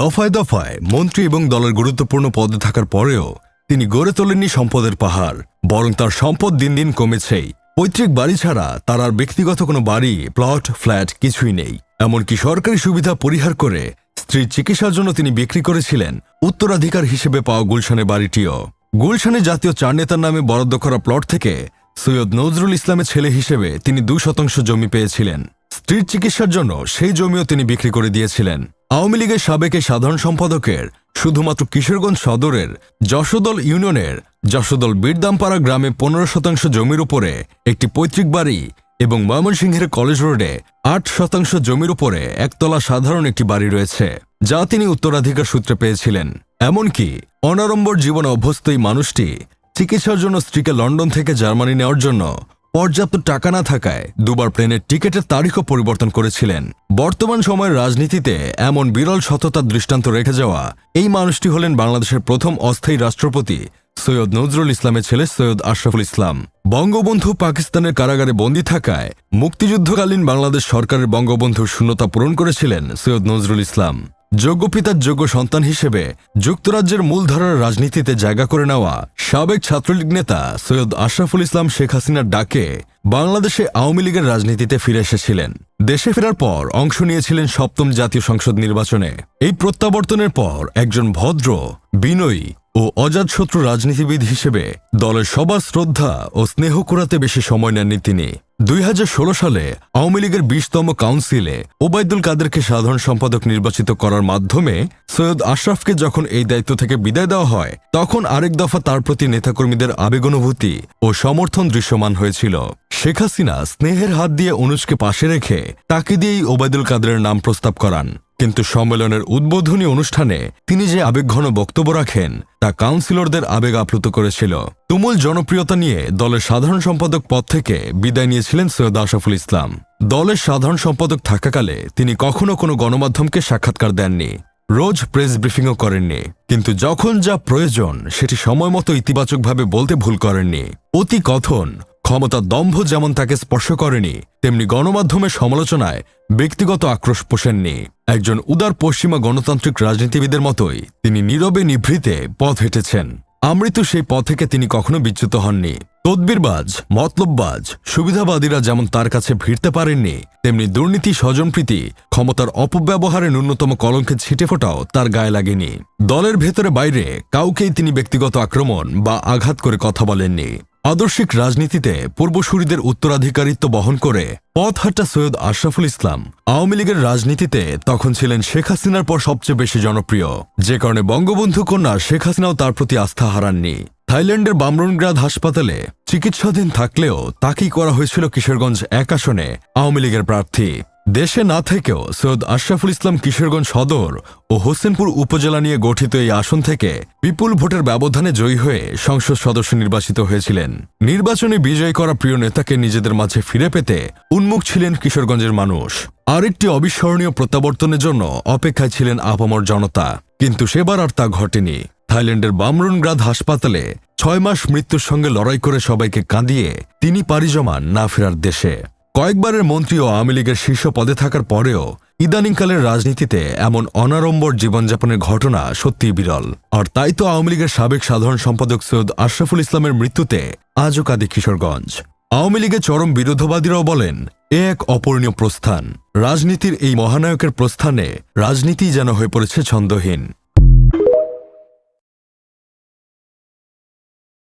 দফায় দফায় মন্ত্রী এবং দলের গুরুত্বপূর্ণ পদে থাকার পরেও তিনি গড়ে তোলেননি সম্পদের পাহাড়, বরং তার সম্পদ দিন দিন কমেছেই। পৈতৃক বাড়ি ছাড়া তার আর ব্যক্তিগত কোনো বাড়ি, প্লট, ফ্ল্যাট কিছুই নেই। এমনকি সরকারি সুবিধা পরিহার করে স্ত্রীর চিকিৎসার জন্য তিনি বিক্রি করেছিলেন উত্তরাধিকার হিসেবে পাওয়া গুলশানের বাড়িটিও। গুলশানে জাতীয় চার নেতার নামে বরাদ্দ করা প্লট থেকে সৈয়দ নজরুল ইসলামের ছেলে হিসেবে তিনি 2% জমি পেয়েছিলেন। স্ত্রীর চিকিৎসার জন্য সেই জমিও তিনি বিক্রি করে দিয়েছিলেন। আওয়ামী লীগের সাবেক সাধারণ সম্পাদকের শুধুমাত্র কিশোরগঞ্জ সদরের যশোদল ইউনিয়নের যশোদল বীরদামপাড়া গ্রামে 15% জমির উপরে একটি পৈতৃক বাড়ি এবং ময়মনসিংহের কলেজ রোডে 8% জমির উপরে একতলা সাধারণ একটি বাড়ি রয়েছে, যা তিনি উত্তরাধিকার সূত্রে পেয়েছিলেন। এমনকি অনাড়ম্বর জীবনে অভ্যস্ত এই মানুষটি চিকিৎসার জন্য স্ত্রীকে লন্ডন থেকে জার্মানি নেওয়ার জন্য পর্যাপ্ত টাকা না থাকায় দুবার প্লেনের টিকিটের তারিখও পরিবর্তন করেছিলেন। বর্তমান সময়ের রাজনীতিতে এমন বিরল সততার দৃষ্টান্ত রেখে যাওয়া এই মানুষটি হলেন বাংলাদেশের প্রথম অস্থায়ী রাষ্ট্রপতি সৈয়দ নজরুল ইসলামের ছেলে সৈয়দ আশরাফুল ইসলাম। বঙ্গবন্ধু পাকিস্তানের কারাগারে বন্দী থাকায় মুক্তিযুদ্ধকালীন বাংলাদেশ সরকারের বঙ্গবন্ধুর শূন্যতা পূরণ করেছিলেন সৈয়দ নজরুল ইসলাম। যোগ্য পিতার যোগ্য সন্তান হিসেবে যুক্তরাজ্যের মূলধারার রাজনীতিতে জায়গা করে নেওয়া সাবেক ছাত্রলীগ নেতা সৈয়দ আশরাফুল ইসলাম শেখ হাসিনার ডাকে বাংলাদেশে আওয়ামী লীগের রাজনীতিতে ফিরে এসেছিলেন। দেশে ফেরার পর অংশ নিয়েছিলেন 7ম জাতীয় সংসদ নির্বাচনে। এই প্রত্যাবর্তনের পর একজন ভদ্র, বিনয়ী ও অজাতশত্রু রাজনীতিবিদ হিসেবে দলের সবার শ্রদ্ধা ও স্নেহ কুড়াতে বেশি সময় নেননি তিনি। 2016 সালে আওয়ামী লীগের 20তম কাউন্সিলে ওবায়দুল কাদেরকে সাধারণ সম্পাদক নির্বাচিত করার মাধ্যমে সৈয়দ আশরাফকে যখন এই দায়িত্ব থেকে বিদায় দেওয়া হয়, তখন আরেক দফা তার প্রতি নেতাকর্মীদের আবেগানুভূতি ও সমর্থন দৃশ্যমান হয়েছিল। শেখ হাসিনা স্নেহের হাত দিয়ে অনুজকে পাশে রেখে তাকে দিয়েই ওবায়দুল কাদেরের নাম প্রস্তাব করান। কিন্তু সম্মেলনের উদ্বোধনী অনুষ্ঠানে তিনি যে আবেগঘন বক্তব্য রাখেন তা কাউন্সিলরদের আবেগ আপ্লুত করেছিল। তুমুল জনপ্রিয়তা নিয়ে দলের সাধারণ সম্পাদক পদ থেকে বিদায় নিয়েছিলেন সৈয়দ আশরাফুল ইসলাম। দলের সাধারণ সম্পাদক থাকাকালে তিনি কখনো কোনো গণমাধ্যমকে সাক্ষাৎকার দেননি, রোজ প্রেস ব্রিফিংও করেননি। কিন্তু যখন যা প্রয়োজন সেটি সময়মতো ইতিবাচকভাবে বলতে ভুল করেননি। অতি কথন, ক্ষমতার দম্ভ যেমন তাকে স্পর্শ করেনি, তেমনি গণমাধ্যমের সমালোচনায় ব্যক্তিগত আক্রোশ পোষেননি। একজন উদার পশ্চিমা গণতান্ত্রিক রাজনীতিবিদের মতোই তিনি নীরবে নিভৃতে পথ হেঁটেছেন। আমৃত্যু সেই পথ থেকে তিনি কখনো বিচ্যুত হননি। তদবিরবাজ, মতলববাজ, সুবিধাবাদীরা যেমন তার কাছে ভিড়তে পারেননি, তেমনি দুর্নীতি, স্বজনপ্রীতি, ক্ষমতার অপব্যবহারে ন্যূনতম কলঙ্কের ছিটেফোঁটাও তার গায়ে লাগেনি। দলের ভেতরে বাইরে কাউকেই তিনি ব্যক্তিগত আক্রমণ বা আঘাত করে কথা বলেননি। আদর্শিক রাজনীতিতে পূর্বসূরিদের উত্তরাধিকারিত্ব বহন করে পথ হাঁটা সৈয়দ আশরাফুল ইসলাম আওয়ামী লীগের রাজনীতিতে তখন ছিলেন শেখ হাসিনার পর সবচেয়ে বেশি জনপ্রিয়, যে কারণে বঙ্গবন্ধু কন্যা শেখ হাসিনাও তার প্রতি আস্থা হারাননি। থাইল্যান্ডের বামরুনগ্রাদ হাসপাতালে চিকিৎসাধীন থাকলেও তাকেই করা হয়েছিল কিশোরগঞ্জ 1 আসনে আওয়ামী লীগের প্রার্থী। দেশে না থেকেও সৈয়দ আশরাফুল ইসলাম কিশোরগঞ্জ সদর ও হোসেনপুর উপজেলা নিয়ে গঠিত এই আসন থেকে বিপুল ভোটের ব্যবধানে জয়ী হয়ে সংসদ সদস্য নির্বাচিত হয়েছিলেন। নির্বাচনে বিজয়ী করা প্রিয় নেতাকে নিজেদের মাঝে ফিরে পেতে উন্মুখ ছিলেন কিশোরগঞ্জের মানুষ। আরেকটি অবিস্মরণীয় প্রত্যাবর্তনের জন্য অপেক্ষায় ছিলেন আপামর জনতা, কিন্তু সেবার আর তা ঘটেনি। থাইল্যান্ডের বামরুনগ্রাদ হাসপাতালে 6 মাস মৃত্যুর সঙ্গে লড়াই করে সবাইকে কাঁদিয়ে তিনি পাড়ি জমান না ফেরার দেশে। কয়েকবারের মন্ত্রী ও আওয়ামী লীগের শীর্ষ পদে থাকার পরেও ইদানিংকালের রাজনীতিতে এমন অনাড়ম্বর জীবনযাপনের ঘটনা সত্যিই বিরল। আর তাই তো আওয়ামী লীগের সাবেক সাধারণ সম্পাদক সৈয়দ আশরাফুল ইসলামের মৃত্যুতে আজও কাঁদে কিশোরগঞ্জ। আওয়ামী লীগের চরম বিরোধবাদীরাও বলেন এ এক অপূরণীয় প্রস্থান। রাজনীতির এই মহানায়কের প্রস্থানে রাজনীতি যেন হয়ে পড়েছে ছন্দহীন।